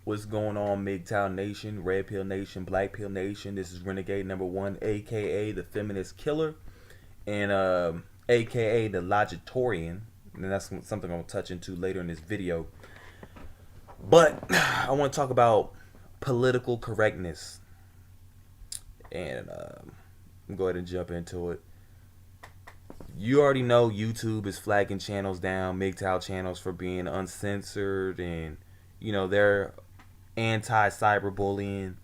What's going on, MGTOW Nation, Red Pill Nation, Black Pill Nation? This is Renegade #1, aka the Feminist Killer, and aka the Logitorian. And that's something I'm gonna touch into later in this video. But I want to talk about political correctness, and go ahead and jump into it. You already know YouTube is flagging channels down, MGTOW channels, for being uncensored, and they're anti-cyberbullying.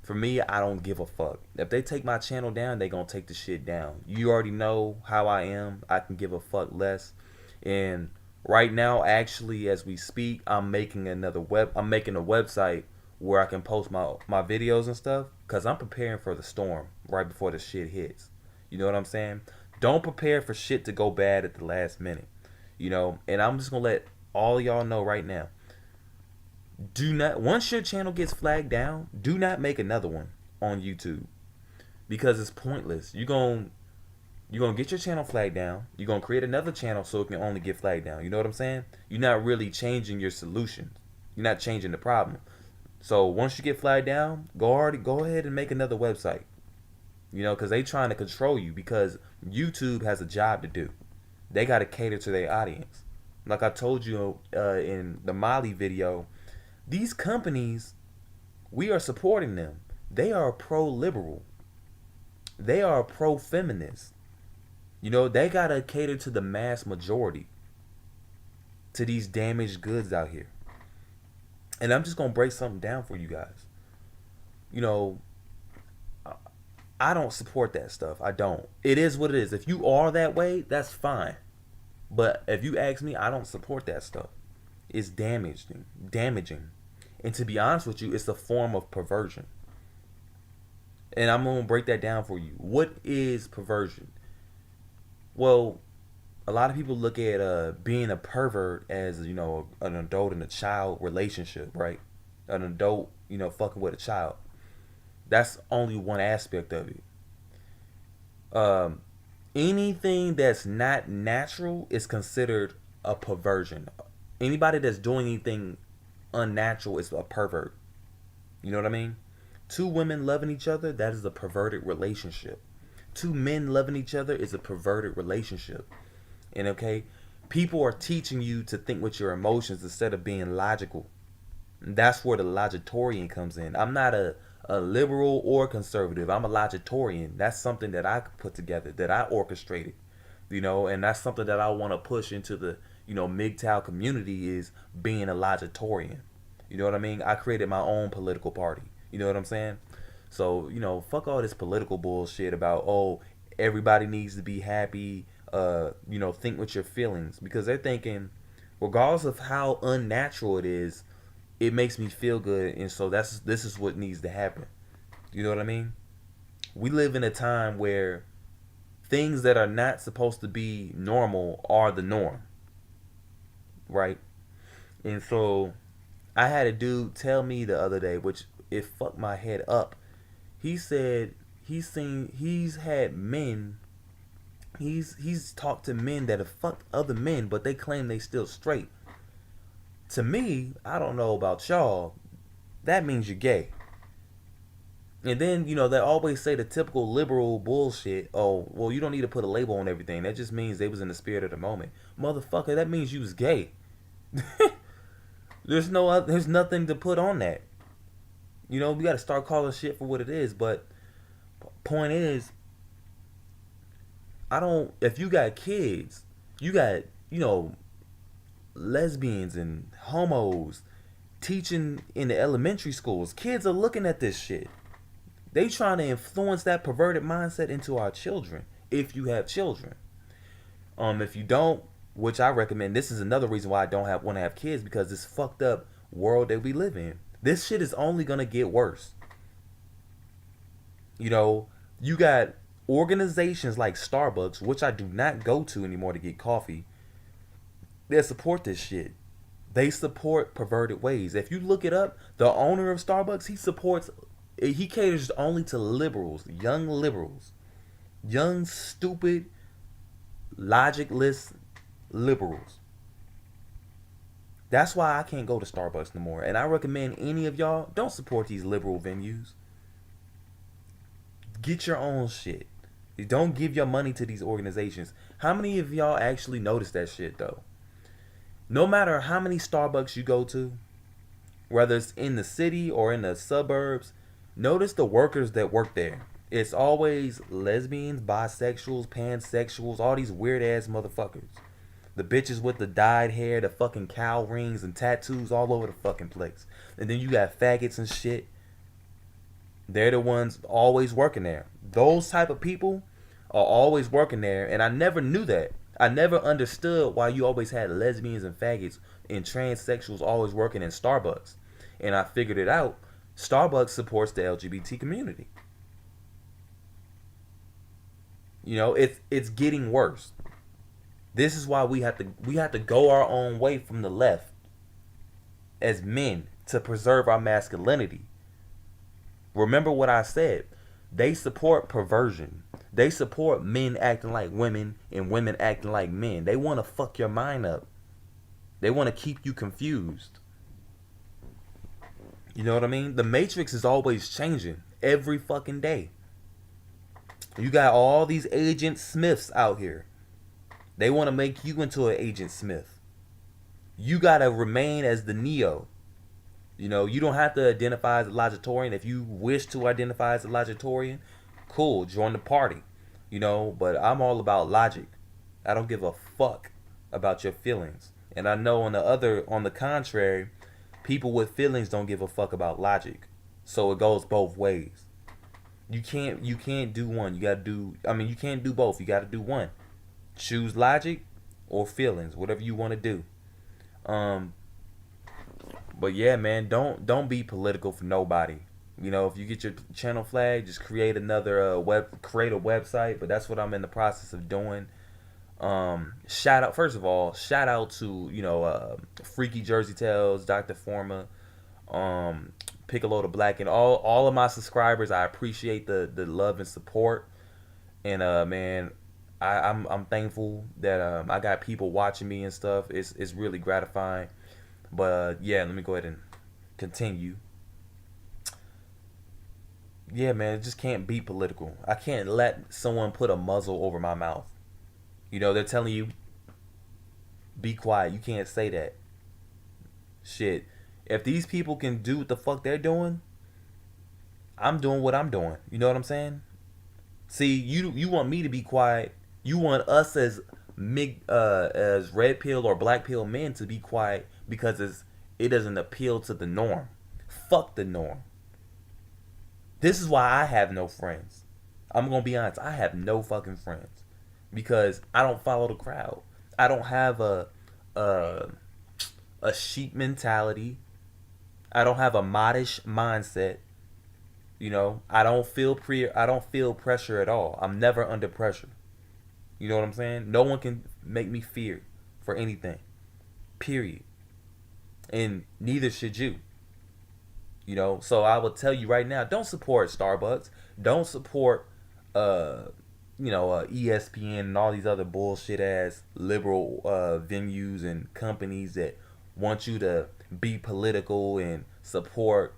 For me, I don't give a fuck. If they take my channel down, they gonna take the shit down. You already know how I am. I can give a fuck less. And right now, actually, as we speak, I'm making a website where I can post my videos and stuff, because I'm preparing for the storm right before the shit hits. You know what I'm saying? Don't prepare for shit to go bad at the last minute. And I'm just gonna let all y'all know right now. Do not, once your channel gets flagged down, do not make another one on YouTube, because it's pointless. You're gonna get your channel flagged down. You're gonna create another channel so it can only get flagged down. You know what I'm saying? You're not really changing your solution. You're not changing the problem. So once you get flagged down, go ahead and make another website. Because they trying to control you, because YouTube has a job to do. They got to cater to their audience. Like I told you in the Molly video, these companies, we are supporting them. They are pro-liberal. They are pro-feminist. They got to cater to the mass majority, to these damaged goods out here. And I'm just going to break something down for you guys. I don't support that stuff. I don't. It is what it is. If you are that way, that's fine. But if you ask me, I don't support that stuff. It's damaging. And to be honest with you, it's a form of perversion. And I'm going to break that down for you. What is perversion? Well, a lot of people look at being a pervert as, an adult and a child relationship, right? An adult, fucking with a child. That's only one aspect of it. Anything that's not natural is considered a perversion. Anybody that's doing anything unnatural is a pervert. You know what I mean? Two women loving each other, that is a perverted relationship. Two men loving each other is a perverted relationship. And people are teaching you to think with your emotions instead of being logical. And that's where the logitorian comes in. I'm not a liberal or conservative. I'm a logitorian. That's something that I put together, that I orchestrated, and that's something that I want to push into the, MGTOW community, is being a logitorian. You know what I mean? I created my own political party. You know what I'm saying? So, fuck all this political bullshit about, oh, everybody needs to be happy, think with your feelings, because they're thinking, regardless of how unnatural it is, it makes me feel good, and so this is what needs to happen. You know what I mean? We live in a time where things that are not supposed to be normal are the norm, right? And so I had a dude tell me the other day, which it fucked my head up. He said he's talked to men that have fucked other men, but they claim they still straight. To me, I don't know about y'all, that means you're gay. And then, they always say the typical liberal bullshit. Oh, well, you don't need to put a label on everything. That just means they was in the spirit of the moment. Motherfucker, that means you was gay. There's nothing to put on that. We got to start calling shit for what it is. But point is, if you got kids, you got, lesbians and homos teaching in the elementary schools. Kids are looking at this shit. They trying to influence that perverted mindset into our children, if you have children. If you don't, which I recommend, this is another reason why I don't want to have kids, because this fucked up world that we live in. This shit is only gonna get worse. You got organizations like Starbucks, which I do not go to anymore to get coffee. They support this shit. They support perverted ways. If you look it up, the owner of Starbucks, he caters only to liberals, young, stupid, logicless liberals. That's why I can't go to Starbucks no more. And I recommend any of y'all don't support these liberal venues. Get your own shit. Don't give your money to these organizations. How many of y'all actually notice that shit though? No matter how many Starbucks you go to, whether it's in the city or in the suburbs, notice the workers that work there. It's always lesbians, bisexuals, pansexuals, all these weird ass motherfuckers. The bitches with the dyed hair, the fucking cow rings and tattoos all over the fucking place. And then you got faggots and shit. They're the ones always working there. Those type of people are always working there, and I never knew that. I never understood why you always had lesbians and faggots and transsexuals always working in Starbucks. And I figured it out. Starbucks supports the LGBT community. You know, it's getting worse. This is why we have to go our own way from the left as men to preserve our masculinity. Remember what I said. They support perversion. They support men acting like women and women acting like men. They want to fuck your mind up. They want to keep you confused. You know what I mean? The Matrix is always changing every fucking day. You got all these Agent Smiths out here. They want to make you into an Agent Smith. You got to remain as the Neo. You know, you don't have to identify as a Logitorian. If you wish to identify as a Logitorian, cool, join the party. You know, but I'm all about logic. I don't give a fuck about your feelings. And I know on the contrary, people with feelings don't give a fuck about logic. So it goes both ways. You can't do one. You gotta do. I mean, you can't do both. You gotta do one. Choose logic or feelings, whatever you want to do. But yeah, man, don't be political for nobody. You know, if you get your channel flagged, just create another create a website. But that's what I'm in the process of doing. Shout out, first of all, shout out to Freaky Jersey Tales, Dr. Forma, Piccolo the Black, and all of my subscribers. I appreciate the love and support. And man, I'm thankful that I got people watching me and stuff. It's really gratifying. But yeah, let me go ahead and continue. Yeah, man, it just can't be political. I can't let someone put a muzzle over my mouth. You know, they're telling you, be quiet. You can't say that. Shit. If these people can do what the fuck they're doing, I'm doing what I'm doing. You know what I'm saying? See, you want me to be quiet. You want us as red pill or black pill men to be quiet because it doesn't appeal to the norm. Fuck the norm. This is why I have no friends. I'm gonna be honest. I have no fucking friends because I don't follow the crowd. I don't have a sheep mentality. I don't have a modish mindset. You know, I don't feel pressure at all. I'm never under pressure. You know what I'm saying? No one can make me fear for anything. Period. And neither should you. You know, so I will tell you right now, don't support Starbucks. Don't support ESPN and all these other bullshit ass liberal venues and companies that want you to be political and support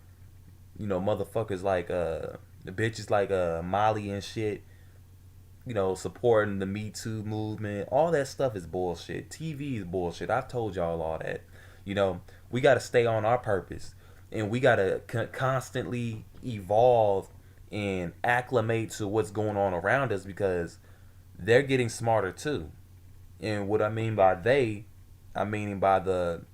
motherfuckers like the bitches like Molly and shit, supporting the Me Too movement. All that stuff is bullshit. TV is bullshit. I've told y'all all that. We got to stay on our purpose, and we got to constantly evolve and acclimate to what's going on around us because they're getting smarter too. And what I mean by they, I'm meaning by the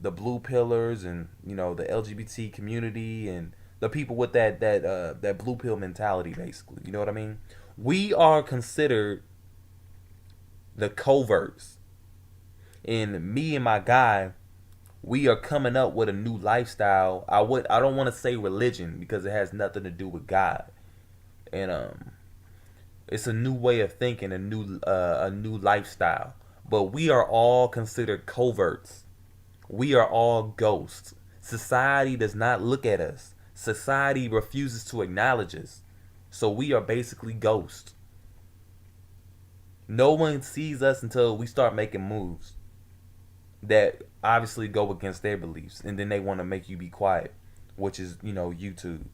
blue pillars and the LGBT community and the people with that blue pill mentality, basically. You know what I mean? We are considered the coverts, and me and my guy, we are coming up with a new lifestyle. I don't want to say religion because it has nothing to do with God, and it's a new way of thinking, a new lifestyle. But we are all considered coverts. We are all ghosts. Society does not look at us. Society refuses to acknowledge us. So we are basically ghosts. No one sees us until we start making moves. that obviously go against their beliefs, and then they want to make you be quiet, which is, you know, YouTube.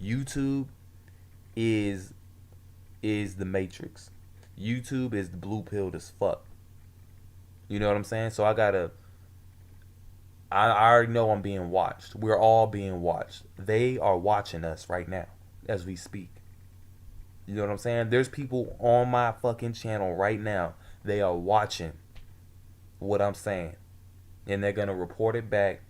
YouTube is the Matrix. YouTube is the blue pill as fuck. You know what I'm saying? So I already know I'm being watched. We're all being watched. They are watching us right now as we speak. You know what I'm saying? There's people on my fucking channel right now. They are watching what I'm saying, and they're gonna report it back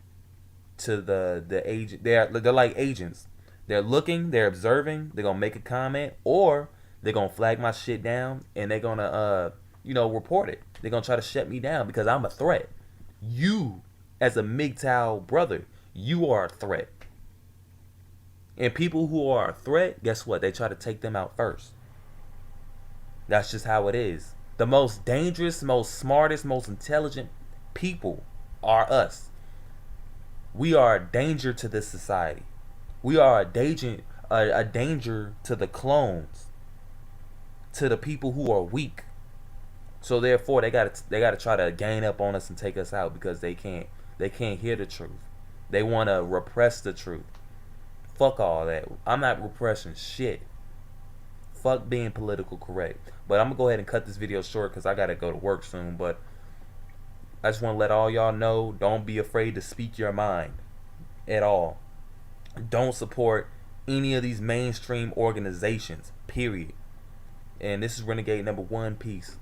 to the agent. They're like agents. They're looking. They're observing. They're gonna make a comment, or they're gonna flag my shit down, and they're gonna report it. They're gonna try to shut me down because I'm a threat. You, as a MGTOW brother, you are a threat. And people who are a threat, guess what? They try to take them out first. That's just how it is. The most dangerous, most smartest, most intelligent people are us. We are a danger to this society. We are a danger to the clones, to the people who are weak. So therefore, they gotta try to gain up on us and take us out because they can't hear the truth. They want to repress the truth. Fuck all that. I'm not repressing shit. Fuck being political correct. But I'm gonna go ahead and cut this video short because I gotta go to work soon. But I just want to let all y'all know, don't be afraid to speak your mind at all. Don't support any of these mainstream organizations, period. And this is Renegade #1. Peace.